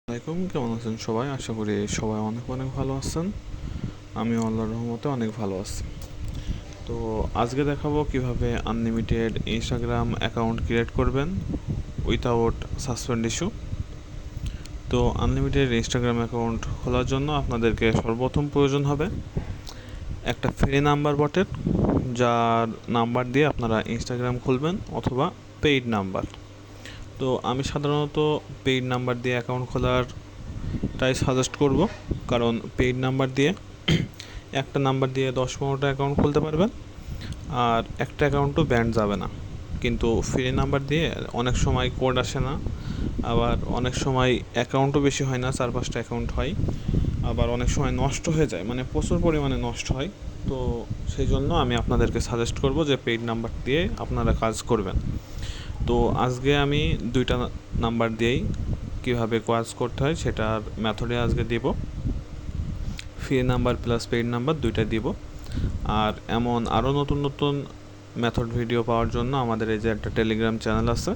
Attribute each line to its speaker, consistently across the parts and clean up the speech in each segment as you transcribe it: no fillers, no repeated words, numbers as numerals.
Speaker 1: আসসালামাইকুম, কেমন আছেন সবাই? আশা করি সবাই অনেক অনেক ভালো আছেন। আমি আল্লাহর রহমতে অনেক ভালো আছি। তো আজকে দেখাবো কিভাবে আনলিমিটেড ইনস্টাগ্রাম অ্যাকাউন্ট ক্রিয়েট করবেন উইথাউট সাসপেন্ড ইস্যু। তো আনলিমিটেড ইনস্টাগ্রাম অ্যাকাউন্ট খোলার জন্য আপনাদেরকে সর্বপ্রথম প্রয়োজন হবে একটা ফ্রি নাম্বার বটের, যার নাম্বার দিয়ে আপনারা ইনস্টাগ্রাম খুলবেন, অথবা পেইড নাম্বার। তো আমি সাধারণত পেইড নাম্বার দিয়ে অ্যাকাউন্ট খোলার তাই সাজেস্ট করব, কারণ পেইড নাম্বার দিয়ে একটা নাম্বার দিয়ে 10-15টা অ্যাকাউন্ট খুলতে পারবেন, আর একটা অ্যাকাউন্টও ব্যান্ড যাবে না। কিন্তু ফ্রি নাম্বার দিয়ে অনেক সময় কোড আসে না, আবার অনেক সময় অ্যাকাউন্টও বেশি হয় না, 4-5টা অ্যাকাউন্ট হয়, আবার অনেক সময় নষ্ট হয়ে যায়, মানে প্রচুর পরিমাণে নষ্ট হয়। তো সেই জন্য আমি আপনাদেরকে সাজেস্ট করব যে পেইড নাম্বার দিয়ে আপনারা কাজ করবেন। তো আজকে আমি দুইটা নাম্বার দিয়েই কীভাবে কাজ করতে হয় সেটার মেথডে আজকে দিব। Free number plus paid number দুইটা দিব। আর এমন আরও নতুন নতুন মেথড ভিডিও পাওয়ার জন্য আমাদের এই যে একটা টেলিগ্রাম চ্যানেল আছে,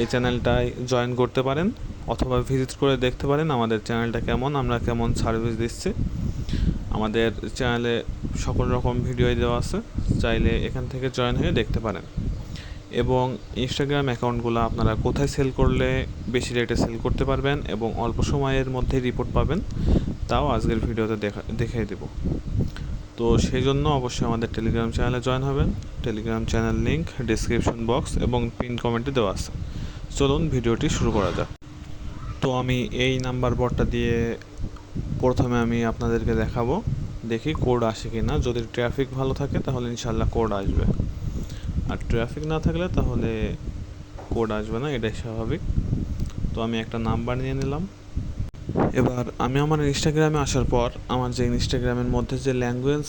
Speaker 1: এই চ্যানেলটায় জয়েন করতে পারেন, অথবা ভিজিট করে দেখতে পারেন আমাদের চ্যানেলটা কেমন, আমরা কেমন সার্ভিস দিচ্ছি। আমাদের চ্যানেলে সকল রকম ভিডিওই দেওয়া আছে, চাইলে এখান থেকে জয়েন হয়ে দেখতে পারেন। এবং ইনস্টাগ্রাম অ্যাকাউন্টগুলো আপনারা কোথায় সেল করলে বেশি রেটে সেল করতে পারবেন এবং অল্প সময়ের মধ্যে রিপোর্ট পাবেন, তাও আজকের ভিডিওতে দেখিয়ে দেব। তো সেই জন্য অবশ্যই আমাদের টেলিগ্রাম চ্যানেলে জয়েন হবেন। Telegram channel link description box এবং পিন কমেন্টে দেওয়া আছে। চলুন ভিডিওটি শুরু করা যাক। তো আমি এই নাম্বার বোর্ডটা দিয়ে প্রথমে আমি আপনাদেরকে দেখাবো, দেখি কোড আসে কি না। যদি ট্রাফিক ভালো থাকে তাহলে ইনশাল্লাহ কোড আসবে, আর ট্রাফিক না থাকলে তাহলে কোড আসবে না, এটাই স্বাভাবিক। তো আমি একটা নাম্বার নিয়ে নিলাম। এবার আমি আমার ইনস্টাগ্রামে আসার পর আমার যে ইনস্টাগ্রামের মধ্যে যে ল্যাঙ্গুয়েজ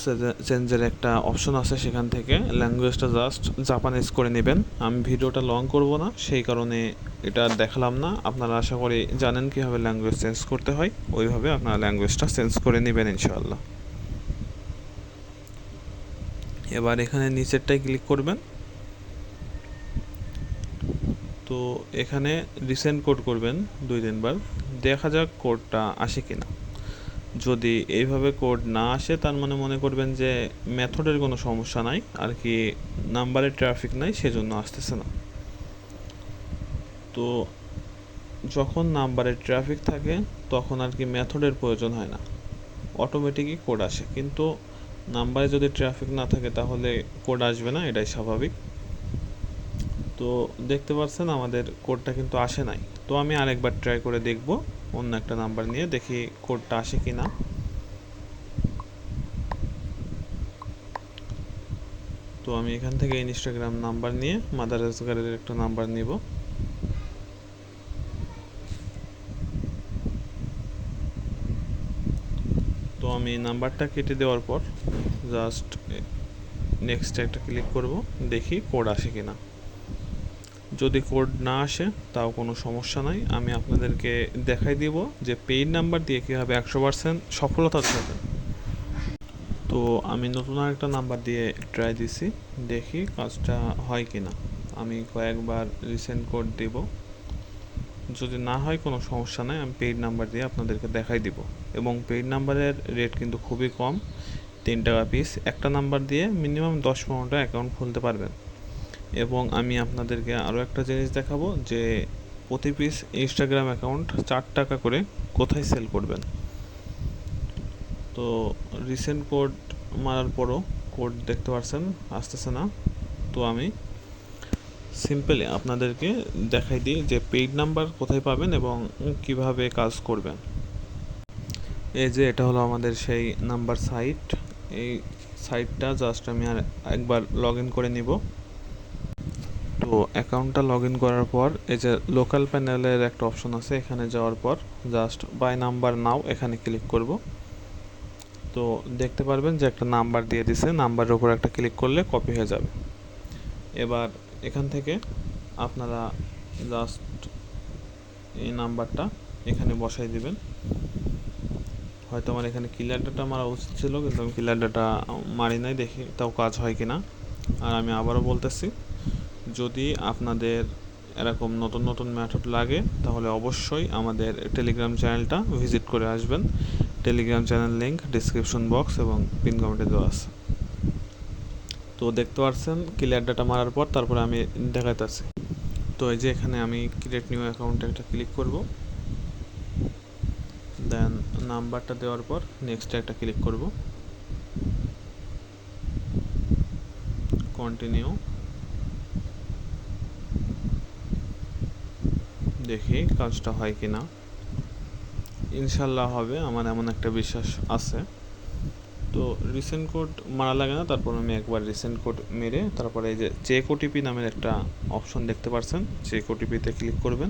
Speaker 1: চেঞ্জের একটা অপশন আছে, সেখান থেকে ল্যাঙ্গুয়েজটা জাস্ট জাপানিজ করে নেবেন। আমি ভিডিওটা লং করব না, সেই কারণে এটা দেখালাম না। আপনারা আশা করি জানেন কীভাবে ল্যাঙ্গুয়েজ চেঞ্জ করতে হয়, ওইভাবে আপনারা ল্যাঙ্গুয়েজটা চেঞ্জ করে নেবেন ইনশাআল্লাহ। এবার এখানে নিচেরটাই ক্লিক করবেন। তো এখানে রিসেন্ড কোড করবেন 2-3 বার, দেখা যাক কোডটা আসে কি না। যদি এইভাবে কোড না আসে, তার মানে মনে করবেন যে মেথডের কোনো সমস্যা নাই, আর কি নাম্বারের ট্রাফিক নাই, সেজন্য আসতেছে না। তো যখন নাম্বারের ট্রাফিক থাকে তখন আর কি মেথডের প্রয়োজন হয় না, অটোমেটিকই কোড আসে। কিন্তু নাম্বারে যদি ট্রাফিক না থাকে তাহলে কোড আসবে না, এটাই স্বাভাবিক। তো দেখতে পাচ্ছেন আমাদের কোডটা কিন্তু আসে নাই। তো আমি আরেকবার ট্রাই করে দেখব অন্য একটা নাম্বার নিয়ে, দেখি কোডটা আসে কি না। তো আমি এখান থেকে ইনস্টাগ্রাম নাম্বার নিয়ে মাদার এসগারের একটা নাম্বার নিব। তো আমি নাম্বারটা কেটে দেওয়ার পর জাস্ট নেক্সট একটা ক্লিক করব, দেখি কোড আসে কি না। যদি কোড না আসে তাও কোনো সমস্যা নাই, আমি আপনাদেরকে দেখাই দিব যে পেইড নাম্বার দিয়ে কীভাবে 100% সফলতার সাথে। তো আমি নতুন আরেকটা নাম্বার দিয়ে ট্রাই দিছি, দেখি কাজটা হয় কি না। আমি কয়েকবার রিসেন্ড কোড দেব, যদি না হয় কোনো সমস্যা নাই, আমি পেইড নাম্বার দিয়ে আপনাদেরকে দেখাই দিব। এবং পেইড নাম্বারের রেট কিন্তু খুবই কম, 3 টাকা পিস। একটা নাম্বার দিয়ে মিনিমাম 10-15টা অ্যাকাউন্ট খুলতে পারবেন। এবং আমি আপনাদেরকে আরও একটা জিনিস দেখাবো যে প্রতি পিস ইনস্টাগ্রাম অ্যাকাউন্ট 4 টাকা করে কোথায় সেল করবেন। তো রিসেন্ট কোড মারার পরও কোড দেখতে পাচ্ছেন আসতেছে না। তো আমি সিম্পলি আপনাদেরকে দেখাই দিই যে পেইড নাম্বার কোথায় পাবেন এবং কিভাবে কাজ করবেন। এই যে এটা হলো আমাদের সেই নাম্বার সাইট। এই সাইটটা জাস্ট আমি আর একবার লগ ইন করে নিব। তো অ্যাকাউন্টটা লগ ইন করার পর এই যে লোকাল প্যানেলের একটা অপশন আছে, এখানে যাওয়ার পর জাস্ট বাই নাম্বার নাও এখানে ক্লিক করব। তো দেখতে পারবেন যে একটা নাম্বার দিয়ে দিছে, নাম্বারের উপর একটা ক্লিক করলে কপি হয়ে যাবে। এবার এখান থেকে আপনারা জাস্ট এই নাম্বারটা এখানে বসাই দিবেন। হয়তো আমার এখানে ক্লিয়ার ডাটা মারা উচিত ছিল, কিন্তু আমি ক্লিয়ার ডাটা মারি নাই, দেখি তাও কাজ হয় কি না। আর আমি আবারও বলতেছি, যদি আপনাদের এরকম নতুন নতুন মেথড লাগে তাহলে অবশ্যই আমাদের টেলিগ্রাম চ্যানেলটা ভিজিট করে আসবেন। Telegram channel link description box এবং পিন কমেন্টে দেওয়া আছে। তো দেখতে পাচ্ছেন ক্লিয়ার ডাটা মারার পর তারপরে আমি দেখাইতেছি। তো এই যে এখানে আমি ক্রিয়েট নিউ অ্যাকাউন্টে একটা ক্লিক করব, দেন নাম্বারটা দেওয়ার পর নেক্সটে একটা ক্লিক করব, কন্টিনিউ। দেখি কাজটা হয় কি না, ইনশাল্লাহ হবে, আমার এমন একটা বিশ্বাস আছে। তো রিসেন্ট কোড মারা লাগে না, তারপর আমি একবার রিসেন্ট কোড মেরে তারপরে এই যে চেক ওটিপি নামের একটা অপশন দেখতে পাচ্ছেন, চেক ওটিপিতে ক্লিক করবেন।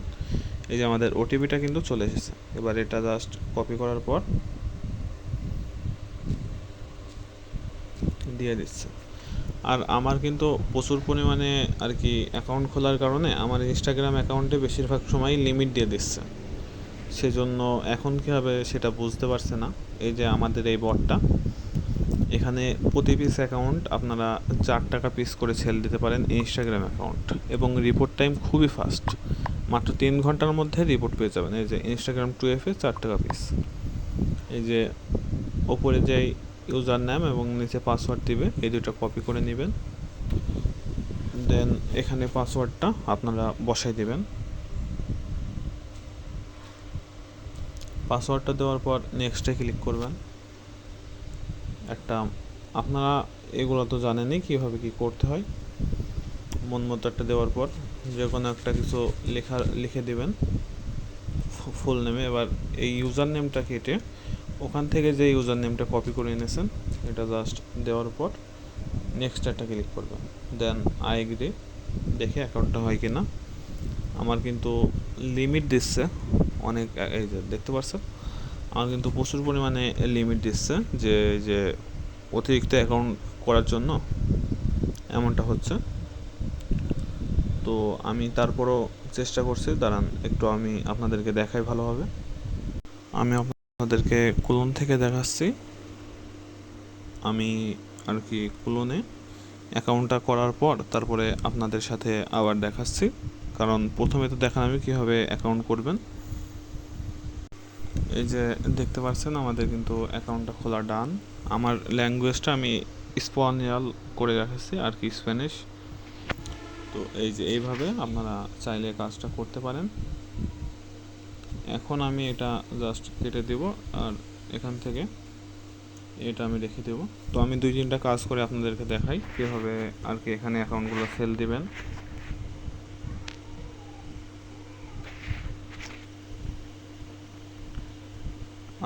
Speaker 1: এই যে আমাদের ওটিপিটা কিন্তু চলে এসেছে। এবার এটা জাস্ট কপি করার পর দিয়ে দিচ্ছে। আর আমার কিন্তু প্রচুর পরিমাণে আর কি অ্যাকাউন্ট খোলার কারণে আমার ইনস্টাগ্রাম অ্যাকাউন্টে বেশিরভাগ সময় লিমিট দিয়ে দিচ্ছে, সেজন্য এখন কী হবে সেটা বুঝতে পারছে না। এই যে আমাদের এই বটটা, এখানে প্রতি পিস অ্যাকাউন্ট আপনারা 4 টাকা পিস করে সেল দিতে পারেন ইনস্টাগ্রাম অ্যাকাউন্ট, এবং রিপোর্ট টাইম খুবই ফাস্ট, মাত্র 3 ঘন্টার মধ্যে রিপোর্ট পেয়ে যাবেন। এই যে ইনস্টাগ্রাম 2FA 4 টাকা পিস। এই যে ওপরে যে ইউজার নেম এবং নিচে পাসওয়ার্ড দিবে, এই দুটো কপি করে নেবেন, দেন এখানে পাসওয়ার্ডটা আপনারা বসাই দিবেন। পাসওয়ার্ডটা দেওয়ার পর নেক্সটে ক্লিক করবেন। একটা আপনারা এগুলো তো জানেনই কীভাবে কী করতে হয়। মন মতো একটা দেওয়ার পর যে কোনো একটা কিছু লিখে দিবেন ফুল নেমে। এবার এই ইউজার নেমটা কেটে ওখান থেকে যে ইউজার নেমটা কপি করে এনেছেন এটা জাস্ট দেওয়ার পর নেক্সট একটা ক্লিক করবেন, দেন আই এগ্রি। দেখে অ্যাকাউন্টটা হয় কি না। আমার কিন্তু লিমিট দিচ্ছে অনেক, এই যে দেখতে পাচ্ছেন আমার কিন্তু প্রচুর পরিমাণে লিমিট দিচ্ছে, যে অতিরিক্ত অ্যাকাউন্ট করার জন্য এমনটা হচ্ছে। তো আমি তারপরও চেষ্টা করছি, দাঁড়ান একটু আমি আপনাদেরকে দেখাই ভালোভাবে। আমি আপনাদেরকে কুলন থেকে দেখাচ্ছি। আমি আর কি কুলনে অ্যাকাউন্টটা করার পর তারপরে আপনাদের সাথে আবার দেখাচ্ছি, কারণ প্রথমে তো দেখান আমি কীভাবে অ্যাকাউন্ট করবেন। এই যে দেখতে পাচ্ছেন আমাদের কিন্তু অ্যাকাউন্টটা খোলা ডান। আমার ল্যাঙ্গুয়েজটা আমি স্পেনিয়াল করে রাখেছি আর কি, স্প্যানিশ। তো এই যে এইভাবে আপনারা চাইলে কাজটা করতে পারেন। এখন আমি এটা জাস্ট কেটে দেব আর এখান থেকে এটা আমি রেখে দেব। তো আমি 2-3টা কাজ করে আপনাদেরকে দেখাই কীভাবে আর কি এখানে অ্যাকাউন্টগুলো সেল দিবেন।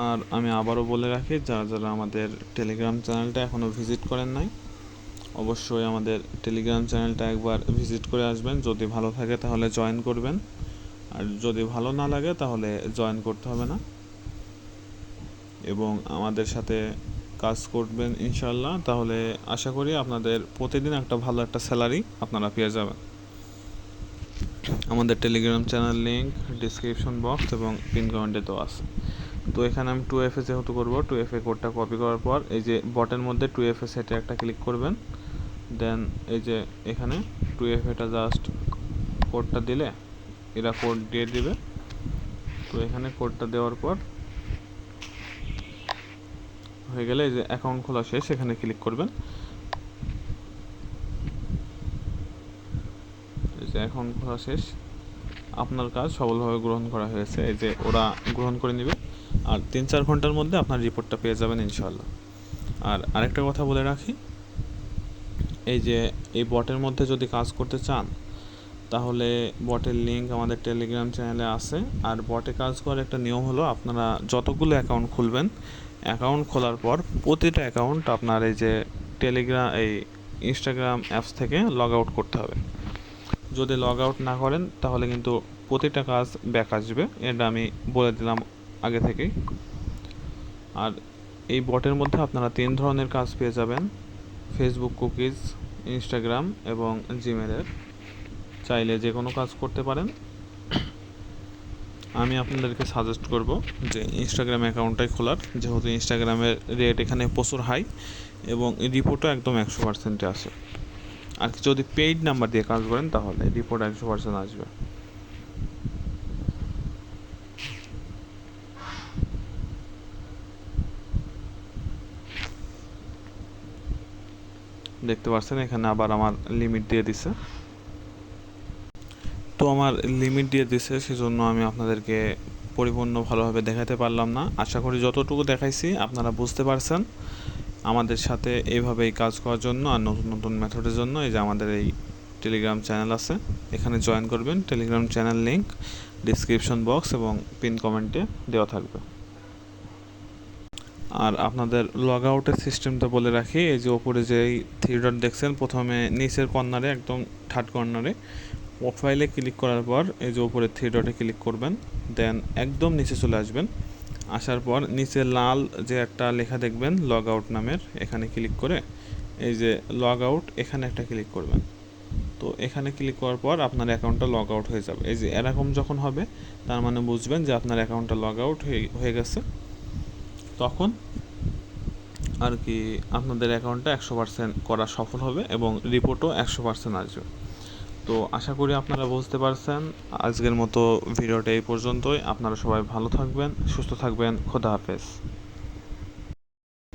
Speaker 1: আর আমি আবারও বলে রাখি, যারা যারা আমাদের টেলিগ্রাম চ্যানেলটা এখনও ভিজিট করেন নাই, অবশ্যই আমাদের টেলিগ্রাম চ্যানেলটা একবার ভিজিট করে আসবেন। যদি ভালো থাকে তাহলে জয়েন করবেন, আর যদি ভালো না লাগে তাহলে জয়েন করতে হবে না, এবং আমাদের সাথে কাজ করবেন ইনশাল্লাহ। তাহলে আশা করি আপনাদের প্রতিদিন একটা ভালো একটা স্যালারি আপনারা পেয়ে যাবেন। আমাদের Telegram channel link description box এবং পিন কমেন্টে তো আছে। তো এখানে আমি 2FA যেহেতু করবো, 2FA কোডটা কপি করার পর এই যে বটের মধ্যে 2FA সেটে একটা ক্লিক করবেন, দেন এই যে এখানে 2FAটা জাস্ট কোডটা দিলে এরা কোড দিয়ে দিবে। তো এখানে কোডটা দেওয়ার পর হয়ে গেলে এই যে অ্যাকাউন্ট খোলা শেষ, এখানে ক্লিক করবেন। এই যে অ্যাকাউন্ট খোলা শেষ, আপনার কাজ সফলভাবে গ্রহণ করা হয়েছে। এই যে ওরা গ্রহণ করে নেবে, আর 3-4 ঘন্টার মধ্যে আপনার রিপোর্টটা পেয়ে যাবেন ইনশাল্লাহ। আর আরেকটা কথা বলে রাখি, এই যে এই বটের মধ্যে যদি কাজ করতে চান তাহলে বটের লিঙ্ক আমাদের টেলিগ্রাম চ্যানেলে আছে। আর বটে কাজ করার একটা নিয়ম হলো, আপনারা যতগুলো অ্যাকাউন্ট খুলবেন, অ্যাকাউন্ট খোলার পর প্রতিটা অ্যাকাউন্ট আপনার এই যে এই ইনস্টাগ্রাম অ্যাপস থেকে লগ আউট করতে হবে। যদি লগ আউট না করেন তাহলে কিন্তু প্রতিটা কাজ ব্যাক আসবে, এটা আমি বলে দিলাম আগে থেকেই। আর এই বটের মধ্যে আপনারা 3 ধরনের কাজ পেয়ে যাবেন: ফেসবুক কুকিজ, ইনস্টাগ্রাম এবং জিমেলের। চাইলে যে কোনো কাজ করতে পারেন। আমি আপনাদেরকে সাজেস্ট করব যে ইনস্টাগ্রাম অ্যাকাউন্টটাই খোলার, যেহেতু ইনস্টাগ্রামের রেট এখানে প্রচুর হাই এবং রিপোর্টও একদম 100%-এ আসে। আর যদি পেইড নাম্বার দিয়ে কাজ করেন তাহলে রিপোর্ট 100% আসবে। দেখতে পাচ্ছেন এখানে আবার আমার লিমিট দিয়ে দিছে। তো আমার লিমিট দিয়ে দিছে, সেজন্য আমি আপনাদেরকে পরিপূর্ণ ভালোভাবে দেখাতে পারলাম না। আশা করি যতটুকু দেখাইছি আপনারা বুঝতে পারছেন। আমাদের সাথে এইভাবেই কাজ করার জন্য আর নতুন নতুন মেথডের জন্য এই যে আমাদের এই টেলিগ্রাম চ্যানেল আছে, এখানে জয়েন করবেন। Telegram channel link description box এবং পিন কমেন্টে দেওয়া থাকবে। আর আপনাদের লগ আউটের সিস্টেমটা বলে রাখি, এই যে ওপরে যে থ্রি ডট দেখছেন, প্রথমে নিচের কর্নারে একদম থার্ড কর্নারে প্রোফাইলে ক্লিক করার পর এই যে উপরে থ্রি ডটে ক্লিক করবেন, দেন একদম নিচে চলে আসবেন। আসার পর নিচে লাল যে একটা লেখা দেখবেন লগ আউট নামের, এখানে ক্লিক করে এই যে লগ আউট এখানে একটা ক্লিক করবেন। তো এখানে ক্লিক করার পর আপনার অ্যাকাউন্টটা লগ আউট হয়ে যাবে। এই যে এরকম যখন হবে তার মানে বুঝবেন যে আপনার অ্যাকাউন্টটা লগ আউট হয়ে গেছে। তখন আর কি আপনাদের অ্যাকাউন্টটা 100% করা সফল হবে এবং রিপোর্টও 100% আসবে। তো আশা করি আপনারা বুঝতে পারছেন। আজকের মতো ভিডিওটা এই পর্যন্তই। আপনারা সবাই ভালো থাকবেন, সুস্থ থাকবেন। খোদা হাফেজ।